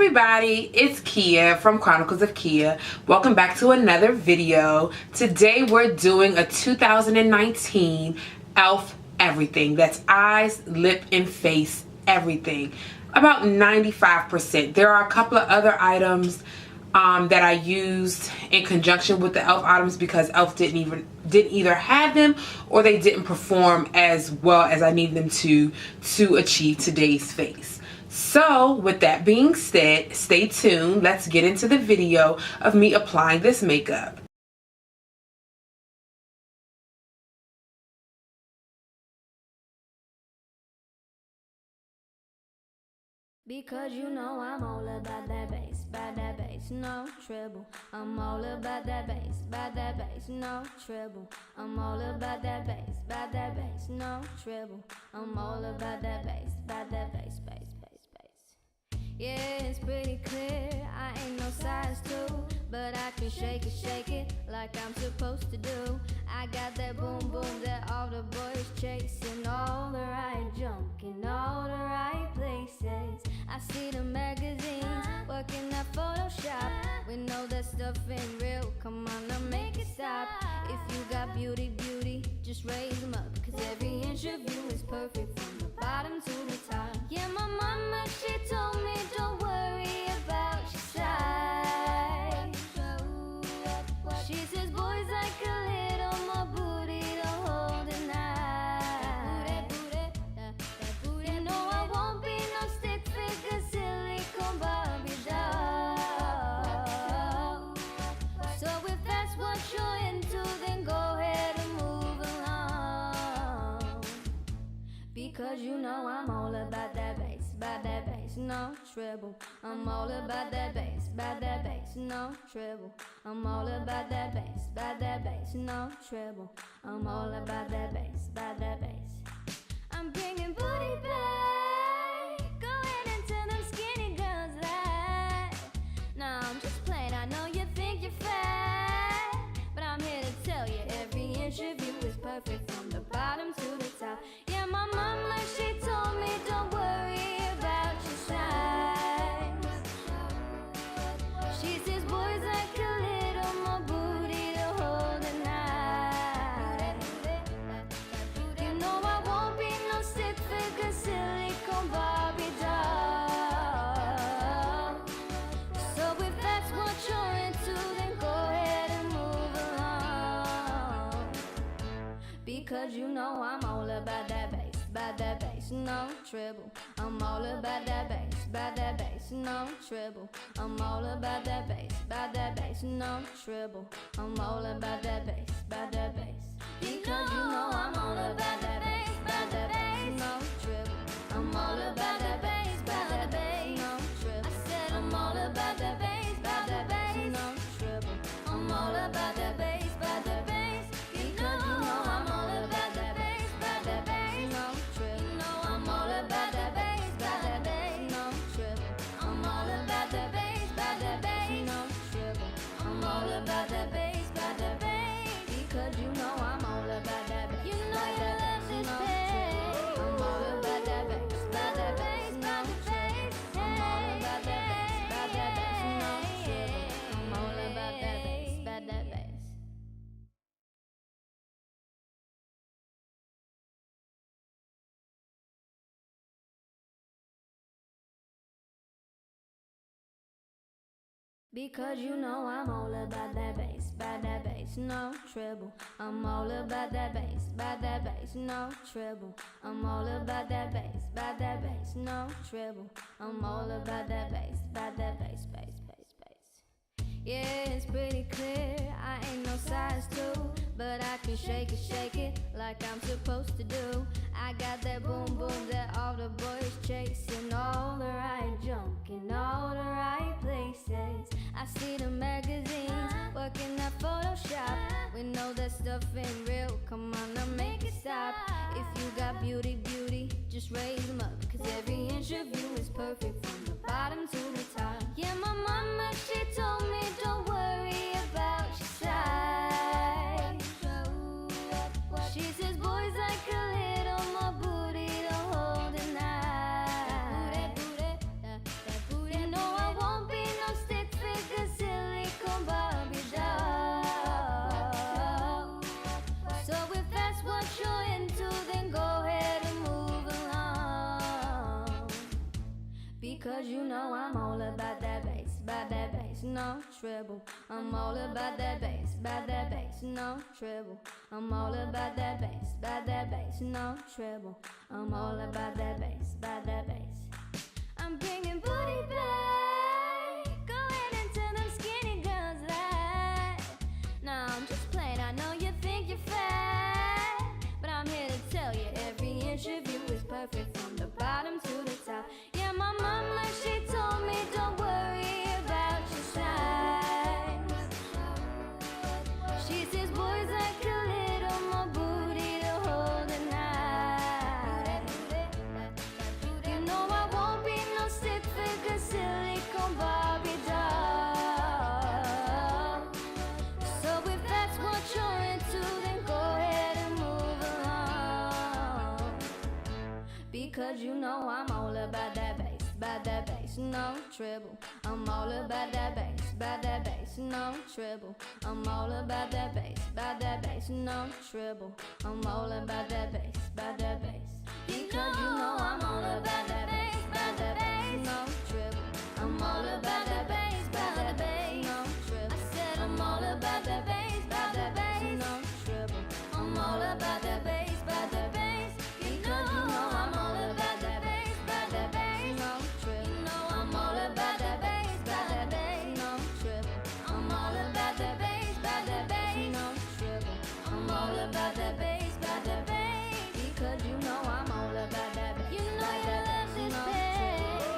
everybody, it's Kia from Chronicles of Kia. Welcome back to another video. Today we're doing a 2019 e.l.f. everything. That's eyes, lip, and face everything. About 95%. There are a couple of other items that I used in conjunction with the e.l.f. items because e.l.f. didn't either have them or they didn't perform as well as I need them to achieve today's face. So with that being said, stay tuned. Let's get into the video of me applying this makeup. Because you know I'm all about that bass, no treble. I'm all about that bass, no treble. I'm all about that bass, no treble. I'm all about that bass, bass. Yeah, it's pretty clear, I ain't no size 2, but I can shake it like I'm supposed to do. I got that boom boom that all the boys chasing, all the right junk in all the right places. I see the magazines working at Photoshop. We know that stuff ain't real, come on now make it stop. If you got beauty, just raise them up, cause every inch of you is perfect from the bottom to the top. Yeah, my mama, she told me don't worry about your size. She says boys like a little more booty to hold tonight. You know I won't be no stick figure silicone Barbie doll. So if that's what you're into, then go ahead and move along. Because you know I'm all about that bass, no treble. I'm all about that bass, no treble. I'm all about that bass, no treble. I'm all about that bass. I'm bringing booty back, go ahead and tell them skinny girls that. No, I'm just playing, I know you think you're fat, but I'm here to tell you every inch of you is perfect from the bottom to the top. Yeah, my mama, she told me don't worry about your size. She says boys like a little more booty to hold tonight. You know I won't be no stick figure silicone Barbie doll. So if that's what you're into, then go ahead and move along. Because you know I'm all about that bass, no treble. I'm all about that bass, no treble. I'm all about that bass, no treble. I'm all about that bass. Because you know I'm all about that bass, no treble. I'm all about that bass, no treble. I said I'm all about that bass, no treble. I'm all about that bass. Because you know I'm all about that bass, no treble. I'm all about that bass, no treble. I'm all about that bass, no treble. I'm all about that bass. Because you know I'm all about that bass. You know you love this bass. I'm all about that bass, no treble. I'm all about that bass, no treble. I'm all about that bass. Because you know I'm all about that bass, no treble. I'm all about that bass, no treble. I'm all about that bass, no treble. I'm all about that bass, bass. Yeah, it's pretty clear, I ain't no size 2, but I can shake it like I'm supposed to do. I got that boom boom that all the boys chasing, all the right junk in all the right places. I see the magazines working at Photoshop. We know that stuff ain't real, come on now make it stop. If you got beauty, just raise them up, cause every inch of you is perfect from the bottom to the top. Yeah, my mama, she told me don't worry about your size. She says boys like a little more booty to hold tonight. You know I treble. I'm all about that bass, no treble. I'm all about that bass, no treble. I'm all about that bass, I'm bringing booty back. Go ahead and tell them skinny girls that. Nah, I'm just playing. I know you think you're fat, but I'm here to tell you every inch of you is perfect from the bottom to the top. Yeah, my mama, she told me don't worry about your size. She says boys like a little more booty to hold tonight. You know I won't be no stick figure silicone Barbie doll. So if that's what you're into, then go ahead and move along. Because you know I'm all about that bass, no treble. I'm all about that bass, no treble. I'm all about that bass, no treble. I'm all about that bass, because you know I'm all about that bass, no treble. I'm all about that bass, no treble. I said I'm all about that bass, no treble. I'm all about that bass, because you know I'm all about that bass, no treble. You know I'm all about that bass, no treble. I'm all about that bass, no treble. I'm all about that bass, because you know I'm all about that bass. You know you love this bass.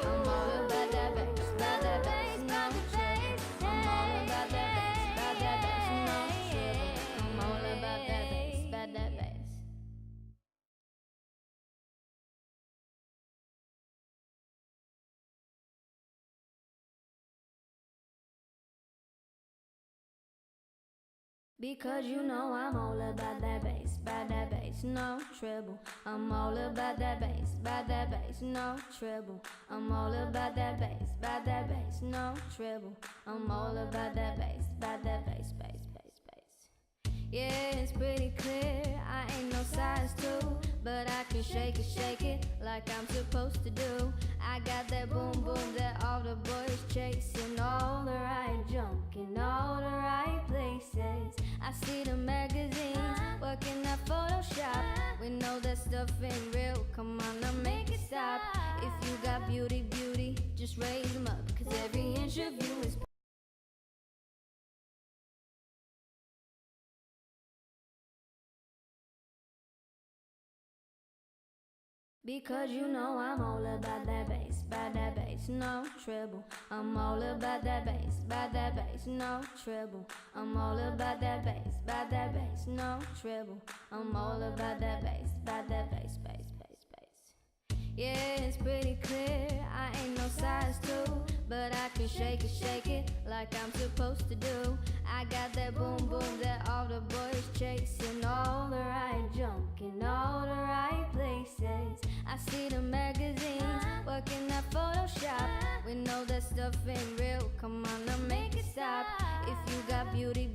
I'm all about that bass, no treble. I'm all about that bass, no treble. I'm all about that bass. Because you know I'm all about that bass, no treble. I'm all about that bass, no treble. I'm all about that bass, no treble. I'm all about that bass. Yeah, it's pretty clear, I ain't no size 2, but I can shake it like I'm supposed to do. I got that boom boom that all the boys chasing, all the right junk in all the right places. I see the magazines working at Photoshop. We know that stuff ain't real, come on now make it stop. If you got beauty, just raise them up, cause every inch of you is because you know I'm all about that bass, no treble. I'm all about that bass, no treble. I'm all about that bass, no treble. I'm all about that bass. Yeah, it's pretty clear, I ain't no size 2, but I can shake it like I'm supposed to do. I got that boom boom that all the boys chasing, all the right junk in all the right places. I see the magazines working at Photoshop. We know that stuff ain't real, come on now make it stop. If you got beauty,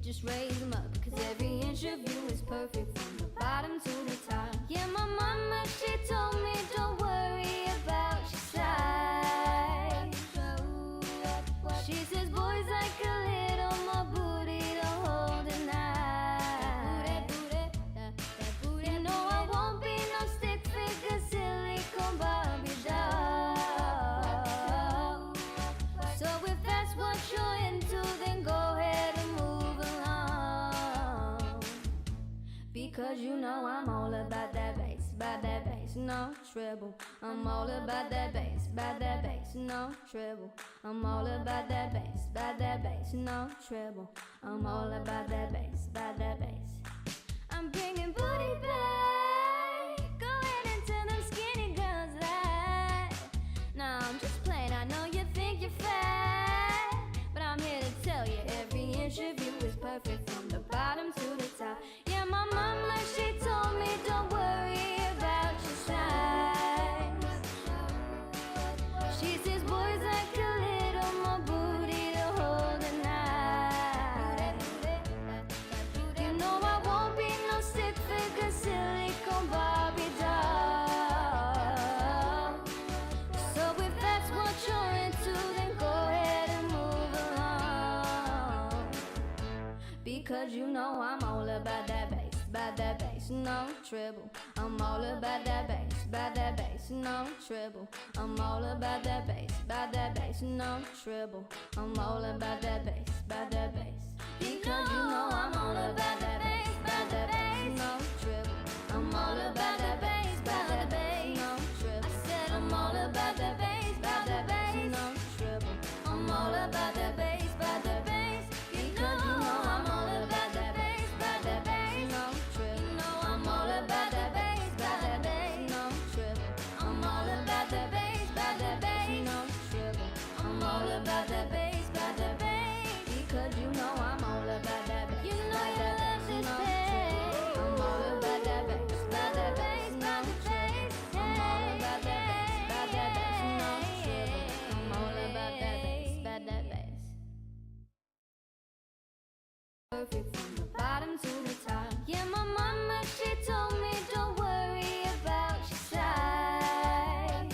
just raise them up, cause every inch of you is perfect from the bottom to the top. Yeah, my mama, she told me don't worry about your size. She says boys like a little more booty to hold tonight. You know I won't be no stick figure silicone Barbie doll. So if that's what you're into, then go ahead and move along. Because you know I'm all about that bass, no treble. I'm all about that bass, no treble. I'm all about that bass, no treble. I'm all about that bass. I'm bringing booty back. Go ahead and tell them skinny girls that. Nah, I'm just playing. I know you think you're fat, but I'm here to tell you every inch of you is perfect from the bottom to the top. Yeah, my mama, she told me don't worry about your size. She says boys like a little more booty to hold tonight. You know I'm all about that bass, no treble. I'm all about that bass, no treble. I'm all about that bass, no treble. I'm all about that bass. Because you know I'm all about that bass, no treble. I'm all about that bass, no treble. I said I'm all about that bass, no treble. I'm all about that bass, because you know I'm all about that bass, no treble. You know I'm all about that bass, no treble. I'm all about that bass, no treble. I'm all about that bass, because you know I'm all about that bass. You know you love this bass. I'm all about that bass, no treble. I'm all about that bass, no treble. I'm all about that bass. Perfect from the bottom to the top. Yeah, my mama, she told me don't worry about your size.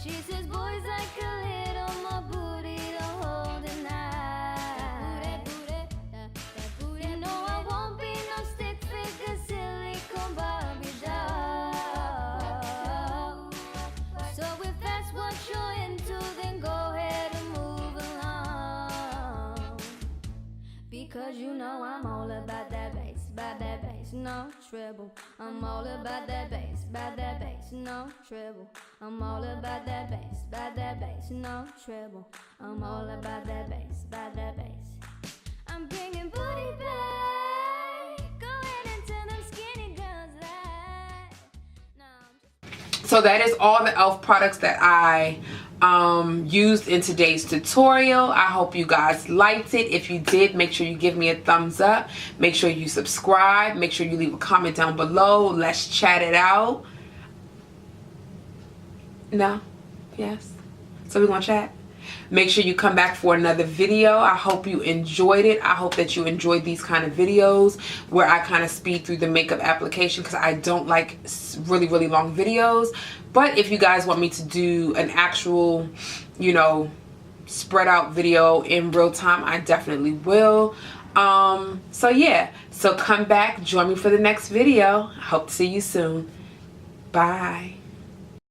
She says boys like a little more booty to hold and hide. You know I won't be no stick figure silicone Barbie doll. So if that's what you're into, then go ahead and move along. Because you know I'm all about that bass, no treble. I'm all about that bass, no treble. I'm all about that bass, no treble. I'm all about that bass. I'm bringing booty back. Go ahead and tell them skinny girls that. No, I'm just... So that is all the e.l.f. products that I used in today's tutorial. I hope you guys liked it. If you did, make sure you give me a thumbs up. Make sure you subscribe. Make sure you leave a comment down below. Let's chat it out. No? Yes? So we're gonna chat? Make sure you come back for another video. I hope you enjoyed it. I hope that you enjoyed these kind of videos where I kind of speed through the makeup application, because I don't like really long videos. But if you guys want me to do an actual, you know, spread out video in real time, I definitely will. So yeah, so come back, join me for the next video. I hope to see you soon. Bye.